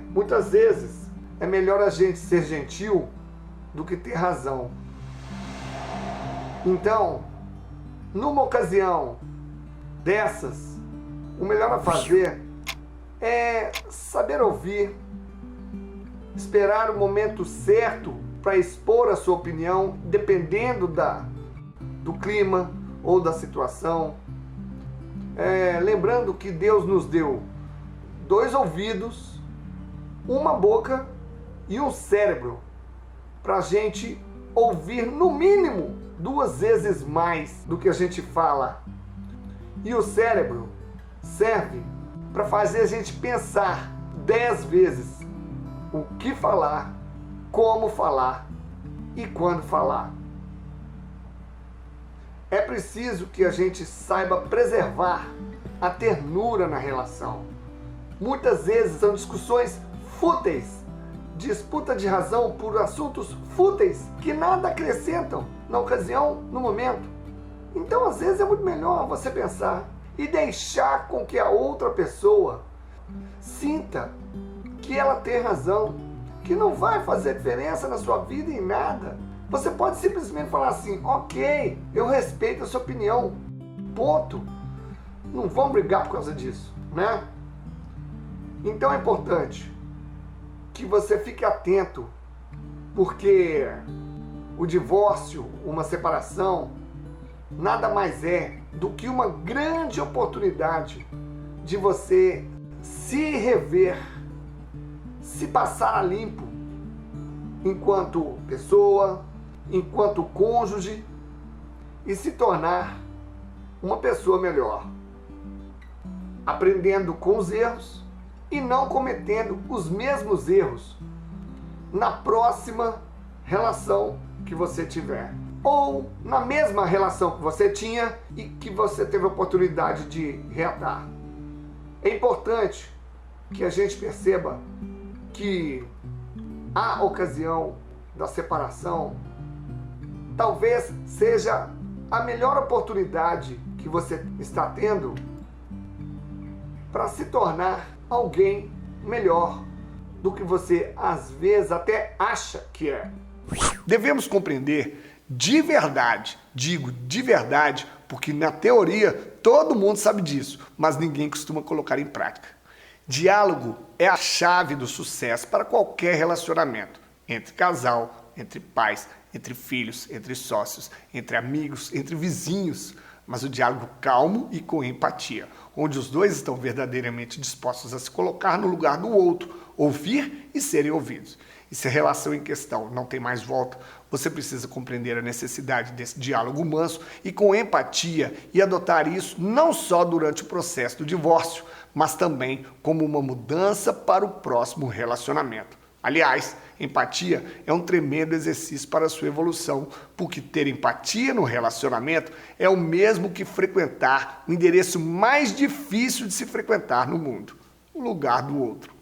Muitas vezes é melhor a gente ser gentil do que ter razão. Então, numa ocasião dessas, o melhor a fazer é saber ouvir, esperar o momento certo para expor a sua opinião, dependendo do clima ou da situação. Lembrando que Deus nos deu 2 ouvidos, uma boca e um cérebro para a gente ouvir no mínimo 2 vezes mais do que a gente fala. E o cérebro serve para fazer a gente pensar 10 vezes o que falar, como falar e quando falar. É preciso que a gente saiba preservar a ternura na relação. Muitas vezes são discussões fúteis, disputa de razão por assuntos fúteis que nada acrescentam na ocasião, no momento. Então, às vezes, é muito melhor você pensar e deixar com que a outra pessoa sinta que ela tem razão, que não vai fazer diferença na sua vida em nada. Você pode simplesmente falar assim: ok, eu respeito a sua opinião, ponto. Não vamos brigar por causa disso, né? Então é importante que você fique atento, porque o divórcio, uma separação, nada mais é do que uma grande oportunidade de você se rever, se passar a limpo, enquanto pessoa, enquanto cônjuge, e se tornar uma pessoa melhor, aprendendo com os erros e não cometendo os mesmos erros na próxima relação que você tiver, ou na mesma relação que você tinha e que você teve a oportunidade de reatar. É importante que a gente perceba que a ocasião da separação talvez seja a melhor oportunidade que você está tendo para se tornar alguém melhor do que você às vezes até acha que é. Devemos compreender de verdade, digo de verdade, porque na teoria todo mundo sabe disso, mas ninguém costuma colocar em prática. Diálogo é a chave do sucesso para qualquer relacionamento, entre casal, entre pais, entre filhos, entre sócios, entre amigos, entre vizinhos, mas o diálogo calmo e com empatia, onde os dois estão verdadeiramente dispostos a se colocar no lugar do outro, ouvir e serem ouvidos. E se a relação em questão não tem mais volta, você precisa compreender a necessidade desse diálogo manso e com empatia e adotar isso não só durante o processo do divórcio, mas também como uma mudança para o próximo relacionamento. Aliás, empatia é um tremendo exercício para a sua evolução, porque ter empatia no relacionamento é o mesmo que frequentar o endereço mais difícil de se frequentar no mundo, o lugar do outro.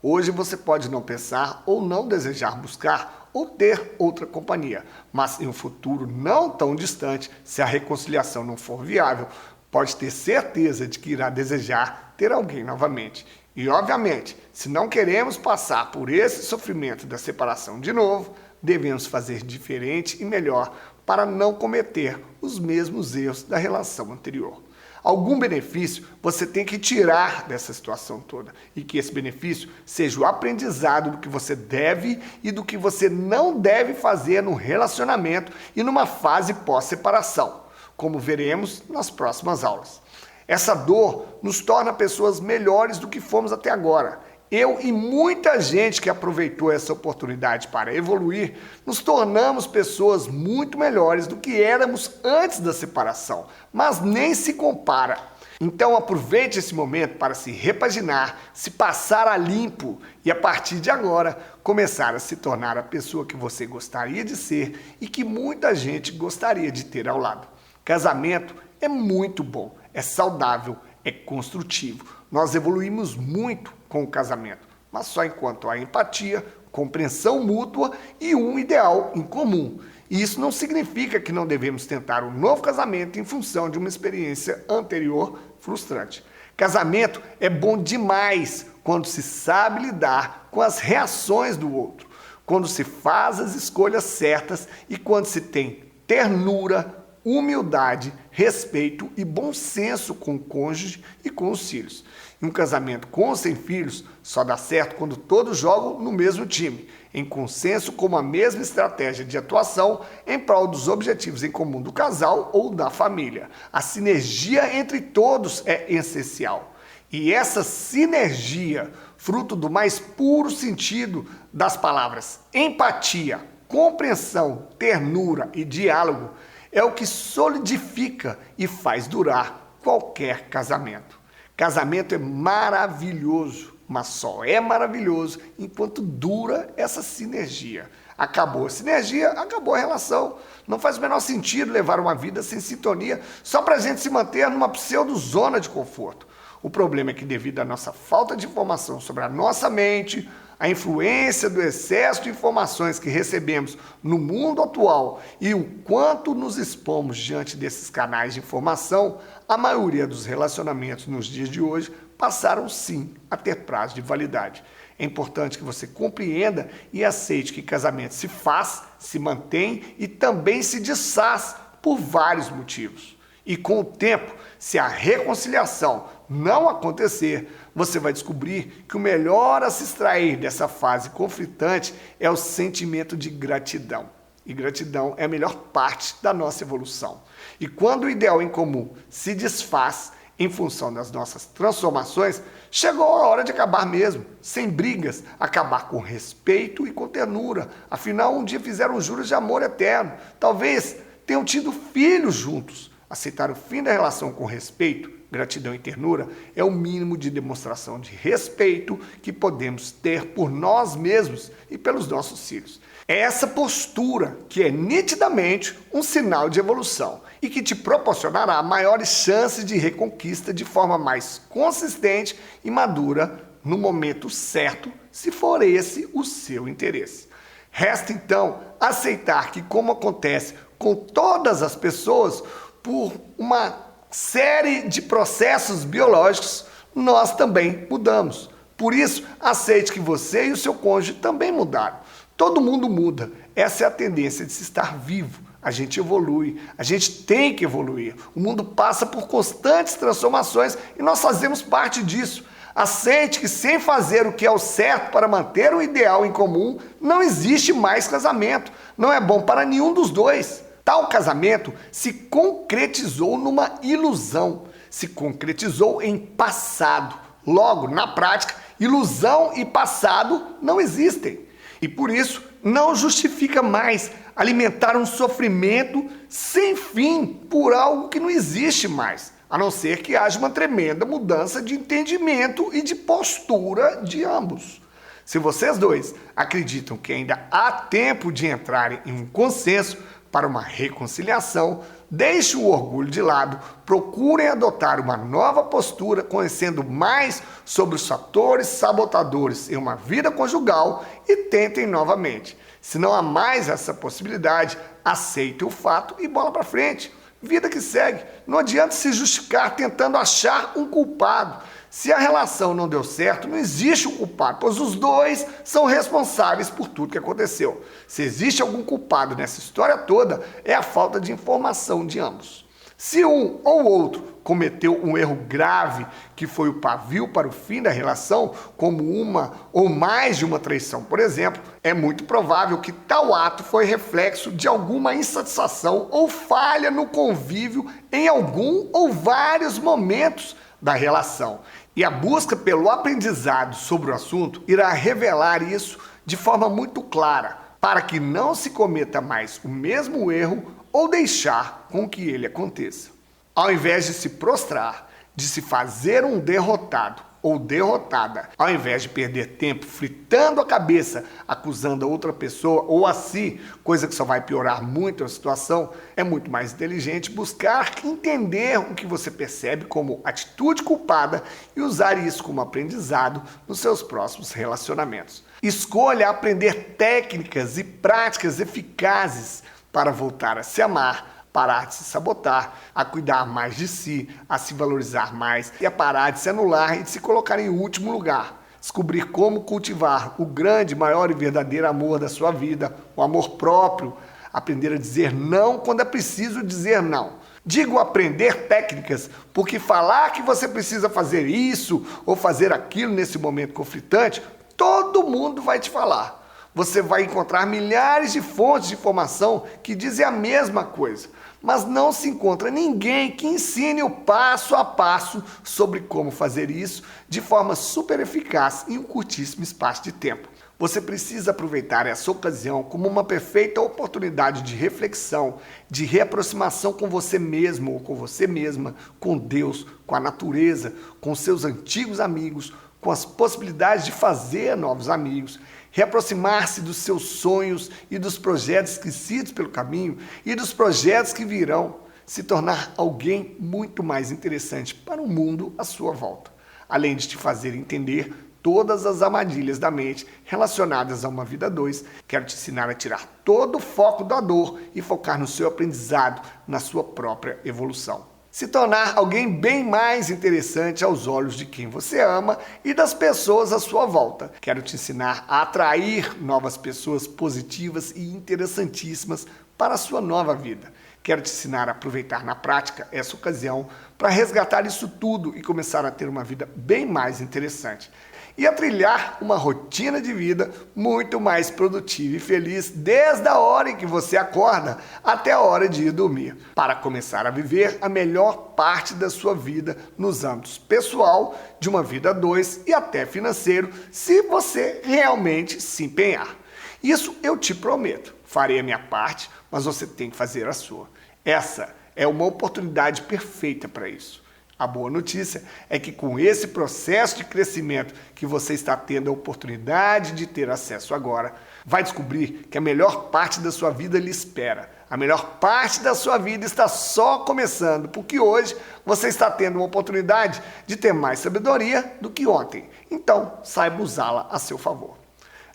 Hoje você pode não pensar ou não desejar buscar ou ter outra companhia, mas em um futuro não tão distante, se a reconciliação não for viável, pode ter certeza de que irá desejar ter alguém novamente. E, obviamente, se não queremos passar por esse sofrimento da separação de novo, devemos fazer diferente e melhor para não cometer os mesmos erros da relação anterior. Algum benefício você tem que tirar dessa situação toda, e que esse benefício seja o aprendizado do que você deve e do que você não deve fazer no relacionamento e numa fase pós-separação, como veremos nas próximas aulas. Essa dor nos torna pessoas melhores do que fomos até agora. Eu e muita gente que aproveitou essa oportunidade para evoluir, nos tornamos pessoas muito melhores do que éramos antes da separação, mas nem se compara. Então aproveite esse momento para se repaginar, se passar a limpo e a partir de agora começar a se tornar a pessoa que você gostaria de ser e que muita gente gostaria de ter ao lado. Casamento é muito bom, é saudável, é construtivo. Nós evoluímos muito com o casamento, mas só enquanto há empatia, compreensão mútua e um ideal em comum. E isso não significa que não devemos tentar um novo casamento em função de uma experiência anterior frustrante. Casamento é bom demais quando se sabe lidar com as reações do outro, quando se faz as escolhas certas e quando se tem ternura, humildade, respeito e bom senso com o cônjuge e com os filhos. E um casamento com ou sem filhos só dá certo quando todos jogam no mesmo time, em consenso com a mesma estratégia de atuação em prol dos objetivos em comum do casal ou da família. A sinergia entre todos é essencial. E essa sinergia, fruto do mais puro sentido das palavras empatia, compreensão, ternura e diálogo, é o que solidifica e faz durar qualquer casamento. Casamento é maravilhoso, mas só é maravilhoso enquanto dura essa sinergia. Acabou a sinergia, acabou a relação. Não faz o menor sentido levar uma vida sem sintonia só para a gente se manter numa pseudo-zona de conforto. O problema é que, devido à nossa falta de informação sobre a nossa mente, a influência do excesso de informações que recebemos no mundo atual e o quanto nos expomos diante desses canais de informação, a maioria dos relacionamentos nos dias de hoje passaram sim a ter prazo de validade. É importante que você compreenda e aceite que casamento se faz, se mantém e também se desfaz por vários motivos. E com o tempo, se a reconciliação não acontecer, você vai descobrir que o melhor a se extrair dessa fase conflitante é o sentimento de gratidão. E gratidão é a melhor parte da nossa evolução. E quando o ideal em comum se desfaz em função das nossas transformações, chegou a hora de acabar mesmo, sem brigas, acabar com respeito e com ternura. Afinal, um dia fizeram juros de amor eterno. Talvez tenham tido filhos juntos. Aceitar o fim da relação com respeito, gratidão e ternura é o mínimo de demonstração de respeito que podemos ter por nós mesmos e pelos nossos filhos. É essa postura que é nitidamente um sinal de evolução e que te proporcionará maiores chances de reconquista de forma mais consistente e madura no momento certo, se for esse o seu interesse. Resta então aceitar que, como acontece com todas as pessoas, por uma série de processos biológicos, nós também mudamos. Por isso, aceite que você e o seu cônjuge também mudaram. Todo mundo muda. Essa é a tendência de se estar vivo. A gente evolui, a gente tem que evoluir. O mundo passa por constantes transformações e nós fazemos parte disso. Aceite que, sem fazer o que é o certo para manter um ideal em comum, não existe mais casamento. Não é bom para nenhum dos dois. Tal casamento se concretizou numa ilusão, se concretizou em passado. Logo, na prática, ilusão e passado não existem. E por isso, não justifica mais alimentar um sofrimento sem fim por algo que não existe mais, a não ser que haja uma tremenda mudança de entendimento e de postura de ambos. Se vocês dois acreditam que ainda há tempo de entrarem em um consenso para uma reconciliação, deixe o orgulho de lado, procurem adotar uma nova postura, conhecendo mais sobre os fatores sabotadores em uma vida conjugal e tentem novamente. Se não há mais essa possibilidade, aceite o fato e bola para frente. Vida que segue. Não adianta se justificar tentando achar um culpado. Se a relação não deu certo, não existe um culpado, pois os dois são responsáveis por tudo que aconteceu. Se existe algum culpado nessa história toda, é a falta de informação de ambos. Se um ou outro cometeu um erro grave, que foi o pavio para o fim da relação, como uma ou mais de uma traição, por exemplo, é muito provável que tal ato foi reflexo de alguma insatisfação ou falha no convívio em algum ou vários momentos da relação. E a busca pelo aprendizado sobre o assunto irá revelar isso de forma muito clara, para que não se cometa mais o mesmo erro ou deixar com que ele aconteça. Ao invés de se prostrar, de se fazer um derrotado ou derrotada, ao invés de perder tempo fritando a cabeça, acusando a outra pessoa ou a si, coisa que só vai piorar muito a situação, é muito mais inteligente buscar entender o que você percebe como atitude culpada e usar isso como aprendizado nos seus próximos relacionamentos. Escolha aprender técnicas e práticas eficazes para voltar a se amar, parar de se sabotar, a cuidar mais de si, a se valorizar mais e a parar de se anular e de se colocar em último lugar. Descobrir como cultivar o grande, maior e verdadeiro amor da sua vida, o amor próprio, aprender a dizer não quando é preciso dizer não. Digo aprender técnicas, porque falar que você precisa fazer isso ou fazer aquilo nesse momento conflitante, todo mundo vai te falar. Você vai encontrar milhares de fontes de informação que dizem a mesma coisa, mas não se encontra ninguém que ensine o passo a passo sobre como fazer isso de forma super eficaz em um curtíssimo espaço de tempo. Você precisa aproveitar essa ocasião como uma perfeita oportunidade de reflexão, de reaproximação com você mesmo ou com você mesma, com Deus, com a natureza, com seus antigos amigos, com as possibilidades de fazer novos amigos, reaproximar-se dos seus sonhos e dos projetos esquecidos pelo caminho e dos projetos que virão, se tornar alguém muito mais interessante para o mundo à sua volta, além de te fazer entender todas as armadilhas da mente relacionadas a uma vida a dois. Quero te ensinar a tirar todo o foco da dor e focar no seu aprendizado, na sua própria evolução. Se tornar alguém bem mais interessante aos olhos de quem você ama e das pessoas à sua volta. Quero te ensinar a atrair novas pessoas positivas e interessantíssimas para a sua nova vida. Quero te ensinar a aproveitar na prática essa ocasião para resgatar isso tudo e começar a ter uma vida bem mais interessante. E a trilhar uma rotina de vida muito mais produtiva e feliz desde a hora em que você acorda até a hora de ir dormir, para começar a viver a melhor parte da sua vida nos âmbitos pessoal, de uma vida a dois e até financeiro, se você realmente se empenhar. Isso eu te prometo. Farei a minha parte, mas você tem que fazer a sua. Essa é uma oportunidade perfeita para isso. A boa notícia é que com esse processo de crescimento que você está tendo a oportunidade de ter acesso agora, vai descobrir que a melhor parte da sua vida lhe espera. A melhor parte da sua vida está só começando, porque hoje você está tendo uma oportunidade de ter mais sabedoria do que ontem. Então, saiba usá-la a seu favor.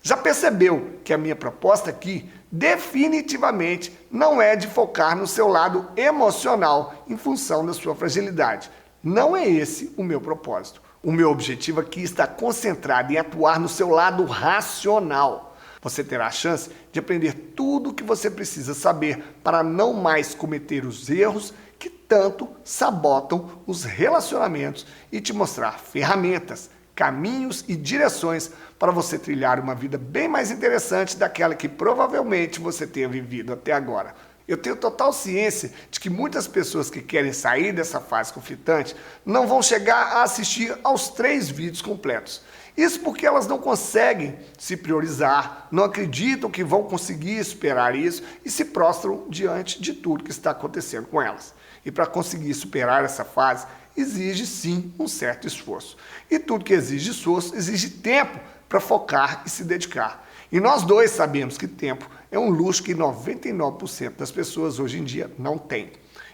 Já percebeu que a minha proposta aqui definitivamente não é de focar no seu lado emocional em função da sua fragilidade. Não é esse o meu propósito. O meu objetivo aqui está concentrado em atuar no seu lado racional. Você terá a chance de aprender tudo o que você precisa saber para não mais cometer os erros que tanto sabotam os relacionamentos e te mostrar ferramentas, caminhos e direções para você trilhar uma vida bem mais interessante daquela que provavelmente você tenha vivido até agora. Eu tenho total ciência de que muitas pessoas que querem sair dessa fase conflitante não vão chegar a assistir aos 3 vídeos completos. Isso porque elas não conseguem se priorizar, não acreditam que vão conseguir superar isso e se prostram diante de tudo que está acontecendo com elas. E para conseguir superar essa fase, exige sim um certo esforço. E tudo que exige esforço, exige tempo para focar e se dedicar. E nós dois sabemos que tempo é um luxo que 99% das pessoas hoje em dia não têm.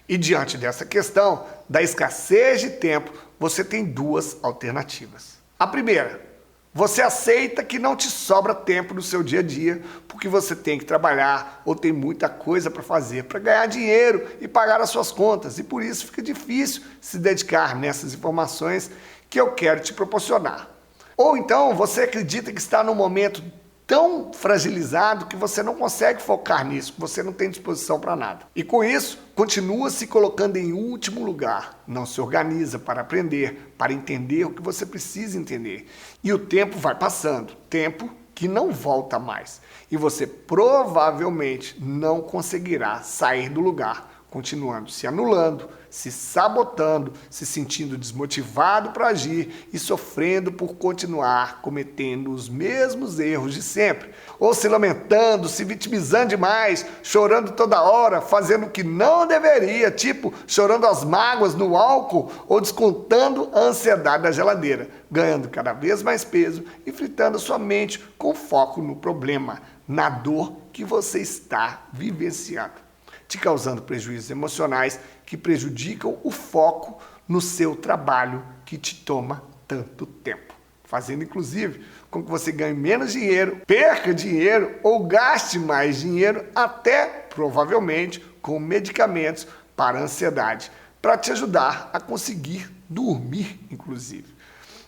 E diante dessa questão, da escassez de tempo, você tem 2 alternativas. A primeira, você aceita que não te sobra tempo no seu dia a dia, porque você tem que trabalhar ou tem muita coisa para fazer, para ganhar dinheiro e pagar as suas contas. E por isso fica difícil se dedicar nessas informações que eu quero te proporcionar. Ou então você acredita que está num momento tão fragilizado que você não consegue focar nisso, que você não tem disposição para nada. E com isso, continua se colocando em último lugar, não se organiza para aprender, para entender o que você precisa entender. E o tempo vai passando, tempo que não volta mais. E você provavelmente não conseguirá sair do lugar, continuando se anulando, se sabotando, se sentindo desmotivado para agir e sofrendo por continuar cometendo os mesmos erros de sempre, ou se lamentando, se vitimizando demais, chorando toda hora, fazendo o que não deveria, tipo chorando as mágoas no álcool ou descontando a ansiedade da geladeira, ganhando cada vez mais peso e fritando a sua mente com foco no problema, na dor que você está vivenciando, te causando prejuízos emocionais que prejudicam o foco no seu trabalho que te toma tanto tempo, fazendo inclusive com que você ganhe menos dinheiro, perca dinheiro ou gaste mais dinheiro, até provavelmente com medicamentos para a ansiedade, para te ajudar a conseguir dormir, inclusive.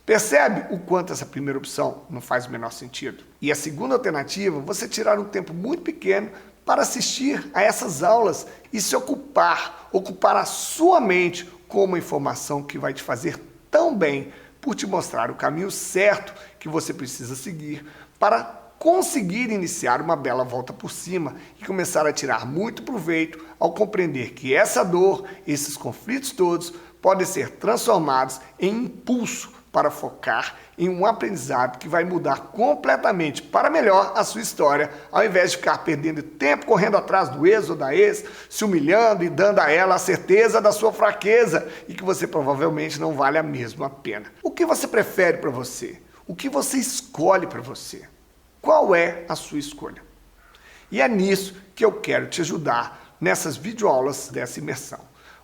Percebe o quanto essa primeira opção não faz o menor sentido? E a segunda alternativa, você tirar um tempo muito pequeno para assistir a essas aulas e se ocupar a sua mente com uma informação que vai te fazer tão bem por te mostrar o caminho certo que você precisa seguir para conseguir iniciar uma bela volta por cima e começar a tirar muito proveito ao compreender que essa dor, esses conflitos todos, podem ser transformados em impulso para focar em um aprendizado que vai mudar completamente para melhor a sua história, ao invés de ficar perdendo tempo correndo atrás do ex ou da ex, se humilhando e dando a ela a certeza da sua fraqueza e que você provavelmente não vale a mesma pena. O que você prefere para você? O que você escolhe para você? Qual é a sua escolha? E é nisso que eu quero te ajudar nessas videoaulas dessa imersão.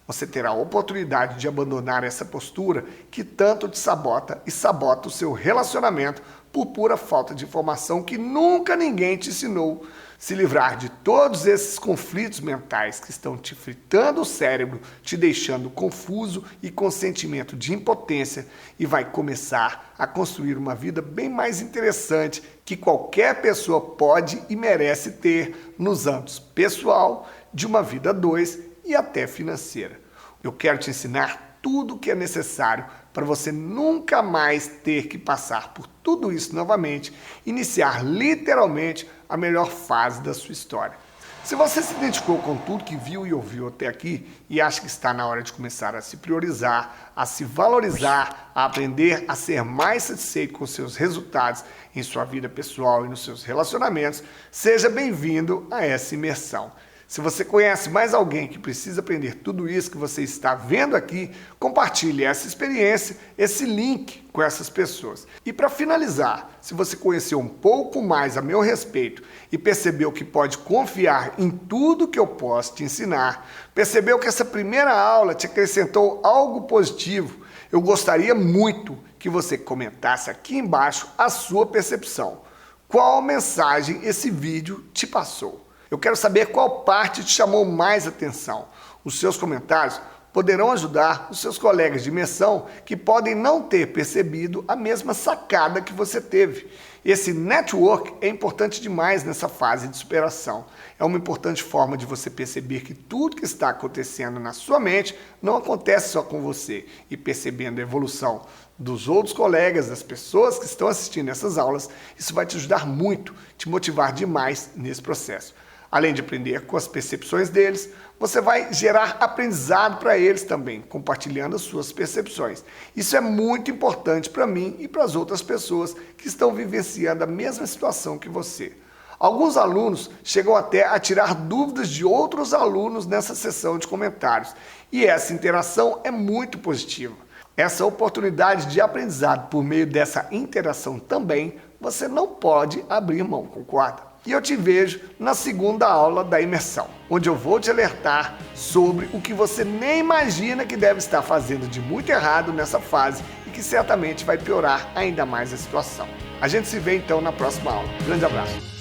Você terá a oportunidade de abandonar essa postura que tanto te sabota e sabota o seu relacionamento por pura falta de informação que nunca ninguém te ensinou. Se livrar de todos esses conflitos mentais que estão te fritando o cérebro, te deixando confuso e com sentimento de impotência, e vai começar a construir uma vida bem mais interessante que qualquer pessoa pode e merece ter nos âmbitos pessoal, de uma vida a dois e até financeira. Eu quero te ensinar tudo o que é necessário para você nunca mais ter que passar por tudo isso novamente, iniciar literalmente a melhor fase da sua história. Se você se identificou com tudo que viu e ouviu até aqui e acha que está na hora de começar a se priorizar, a se valorizar, a aprender a ser mais satisfeito com seus resultados em sua vida pessoal e nos seus relacionamentos, seja bem-vindo a essa imersão. Se você conhece mais alguém que precisa aprender tudo isso que você está vendo aqui, compartilhe essa experiência, esse link com essas pessoas. E para finalizar, se você conheceu um pouco mais a meu respeito e percebeu que pode confiar em tudo que eu posso te ensinar, percebeu que essa primeira aula te acrescentou algo positivo, eu gostaria muito que você comentasse aqui embaixo a sua percepção. Qual mensagem esse vídeo te passou? Eu quero saber qual parte te chamou mais atenção. Os seus comentários poderão ajudar os seus colegas de imersão que podem não ter percebido a mesma sacada que você teve. Esse network é importante demais nessa fase de superação. É uma importante forma de você perceber que tudo que está acontecendo na sua mente não acontece só com você. E percebendo a evolução dos outros colegas, das pessoas que estão assistindo essas aulas, isso vai te ajudar muito, te motivar demais nesse processo. Além de aprender com as percepções deles, você vai gerar aprendizado para eles também, compartilhando as suas percepções. Isso é muito importante para mim e para as outras pessoas que estão vivenciando a mesma situação que você. Alguns alunos chegam até a tirar dúvidas de outros alunos nessa sessão de comentários, e essa interação é muito positiva. Essa oportunidade de aprendizado por meio dessa interação também, você não pode abrir mão, concorda? E eu te vejo na segunda aula da imersão, onde eu vou te alertar sobre o que você nem imagina que deve estar fazendo de muito errado nessa fase e que certamente vai piorar ainda mais a situação. A gente se vê então na próxima aula. Grande abraço!